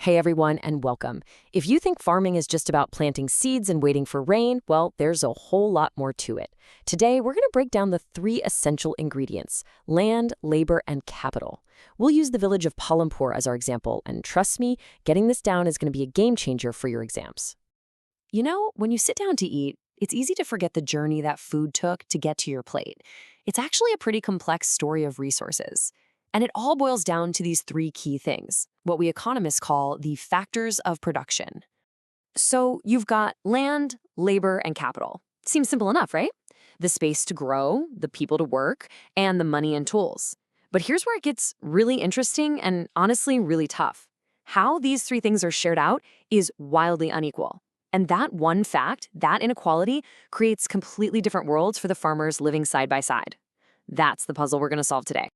Hey everyone, and welcome. If you think farming is just about planting seeds and waiting for rain, well, there's a whole lot more to it. Today, we're going to break down the three essential ingredients: land, labor, and capital. We'll use the village of Palampur as our example, and trust me, getting this down is going to be a game changer for your exams. You know, when you sit down to eat, it's easy to forget the journey that food took to get to your plate. It's actually a pretty complex story of resources. And it all boils down to these three key things, what we economists call the factors of production. So you've got land, labor, and capital. Seems simple enough, right? The space to grow, the people to work, and the money and tools. But here's where it gets really interesting and honestly really tough. How these three things are shared out is wildly unequal. And that one fact, that inequality, creates completely different worlds for the farmers living side by side. That's the puzzle we're going to solve today.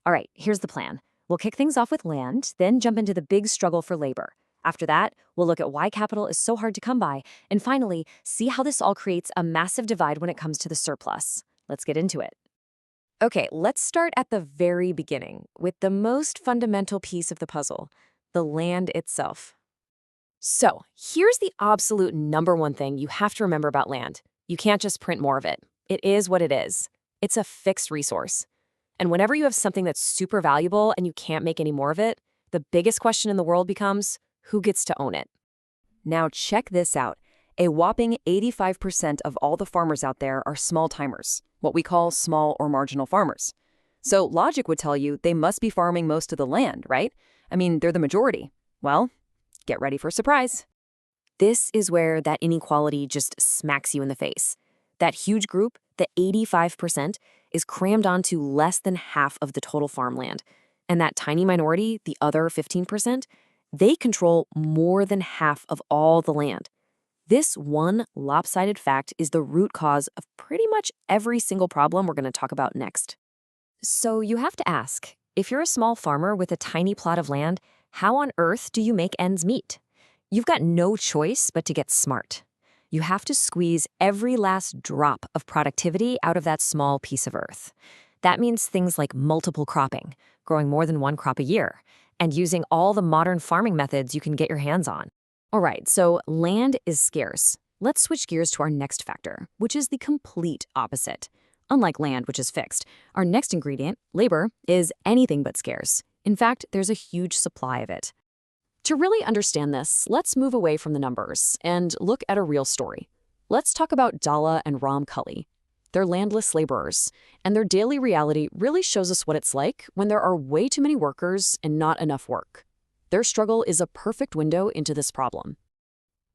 All right, here's the plan. We'll kick things off with land, then jump into the big struggle for labor. After that, we'll look at why capital is so hard to come by, and finally, see how this all creates a massive divide when it comes to the surplus. Let's get into it. Okay, let's start at the very beginning, with the most fundamental piece of the puzzle, the land itself. So, here's the absolute number one thing you have to remember about land. You can't just print more of it. It is what it is. It's a fixed resource. And whenever you have something that's super valuable and you can't make any more of it, the biggest question in the world becomes, who gets to own it? Now check this out. A whopping 85% of all the farmers out there are small-timers, what we call small or marginal farmers. So logic would tell you they must be farming most of the land, right? I mean, they're the majority. Well, get ready for a surprise. This is where that inequality just smacks you in the face. That huge group, the 85%, is crammed onto less than half of the total farmland. And that tiny minority, the other 15%, they control more than half of all the land. This one lopsided fact is the root cause of pretty much every single problem we're going to talk about next. So you have to ask, if you're a small farmer with a tiny plot of land, how on earth do you make ends meet? You've got no choice but to get smart. You have to squeeze every last drop of productivity out of that small piece of earth. That means things like multiple cropping, growing more than one crop a year, and using all the modern farming methods you can get your hands on. All right, so land is scarce. Let's switch gears to our next factor, which is the complete opposite. Unlike land, which is fixed, our next ingredient, labor, is anything but scarce. In fact, there's a huge supply of it. To really understand this, let's move away from the numbers and look at a real story. Let's talk about Dala and Ramkali. They're landless laborers, and their daily reality really shows us what it's like when there are way too many workers and not enough work. Their struggle is a perfect window into this problem.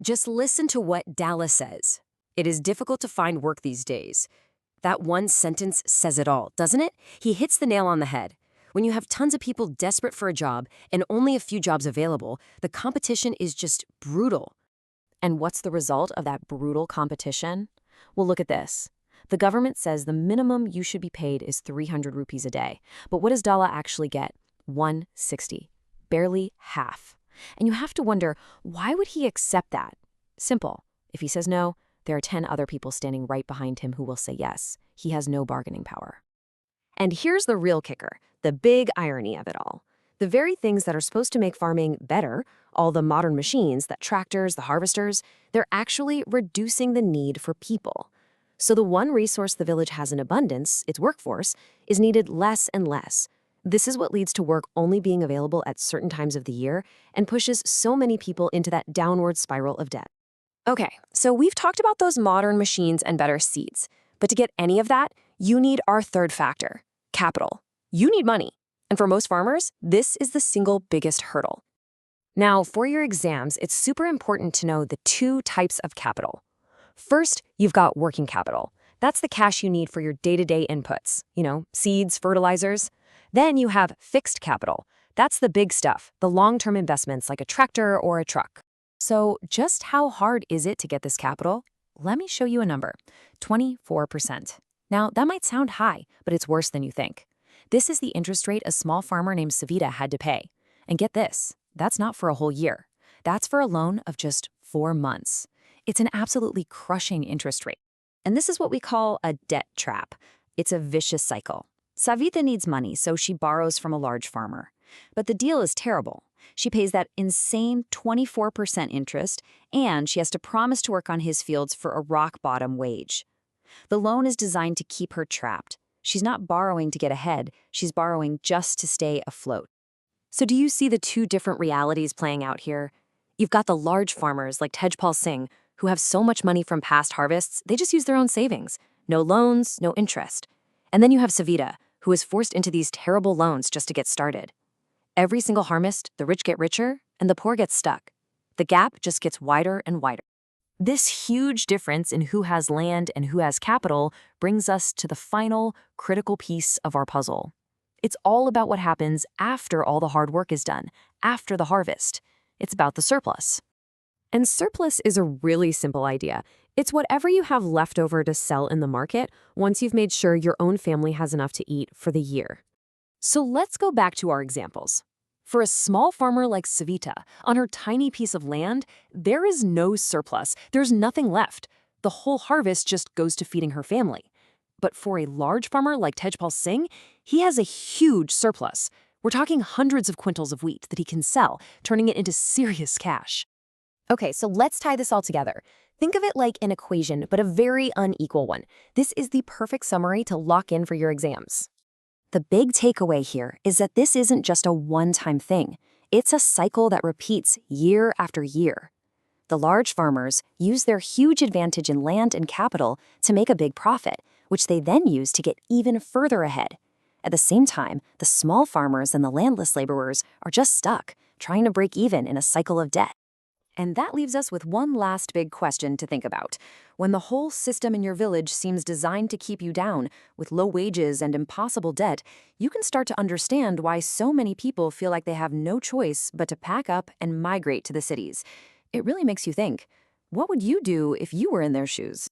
Just listen to what Dala says. It is difficult to find work these days. That one sentence says it all, doesn't it? He hits the nail on the head. When you have tons of people desperate for a job and only a few jobs available, the competition is just brutal. And what's the result of that brutal competition? Well, look at this. The government says the minimum you should be paid is 300 rupees a day. But what does Dala actually get? 160. Barely half. And you have to wonder, why would he accept that? Simple. If he says no, there are 10 other people standing right behind him who will say yes. He has no bargaining power. And here's the real kicker, the big irony of it all. The very things that are supposed to make farming better, all the modern machines, the tractors, the harvesters, they're actually reducing the need for people. So the one resource the village has in abundance, its workforce, is needed less and less. This is what leads to work only being available at certain times of the year and pushes so many people into that downward spiral of debt. Okay, so we've talked about those modern machines and better seeds. But to get any of that, you need our third factor, capital. You need money. And for most farmers, this is the single biggest hurdle. Now, for your exams, it's super important to know the two types of capital. First, you've got working capital. That's the cash you need for your day-to-day inputs, seeds, fertilizers. Then you have fixed capital. That's the big stuff, the long-term investments like a tractor or a truck. So just how hard is it to get this capital? Let me show you a number, 24%. Now, that might sound high, but it's worse than you think. This is the interest rate a small farmer named Savita had to pay. And get this, that's not for a whole year. That's for a loan of just 4 months. It's an absolutely crushing interest rate. And this is what we call a debt trap. It's a vicious cycle. Savita needs money, so she borrows from a large farmer. But the deal is terrible. She pays that insane 24% interest, and she has to promise to work on his fields for a rock-bottom wage. The loan is designed to keep her trapped. She's not borrowing to get ahead, she's borrowing just to stay afloat. So do you see the two different realities playing out here? You've got the large farmers like Tejpal Singh, who have so much money from past harvests, they just use their own savings. No loans, no interest. And then you have Savita, who is forced into these terrible loans just to get started. Every single harvest, the rich get richer, and the poor get stuck. The gap just gets wider and wider. This huge difference in who has land and who has capital brings us to the final, critical piece of our puzzle. It's all about what happens after all the hard work is done, after the harvest. It's about the surplus. And surplus is a really simple idea. It's whatever you have left over to sell in the market once you've made sure your own family has enough to eat for the year. So let's go back to our examples. For a small farmer like Savita, on her tiny piece of land, there is no surplus. There's nothing left. The whole harvest just goes to feeding her family. But for a large farmer like Tejpal Singh, he has a huge surplus. We're talking hundreds of quintals of wheat that he can sell, turning it into serious cash. Okay, so let's tie this all together. Think of it like an equation, but a very unequal one. This is the perfect summary to lock in for your exams. The big takeaway here is that this isn't just a one-time thing. It's a cycle that repeats year after year. The large farmers use their huge advantage in land and capital to make a big profit, which they then use to get even further ahead. At the same time, the small farmers and the landless laborers are just stuck, trying to break even in a cycle of debt. And that leaves us with one last big question to think about. When the whole system in your village seems designed to keep you down, with low wages and impossible debt, you can start to understand why so many people feel like they have no choice but to pack up and migrate to the cities. It really makes you think, what would you do if you were in their shoes?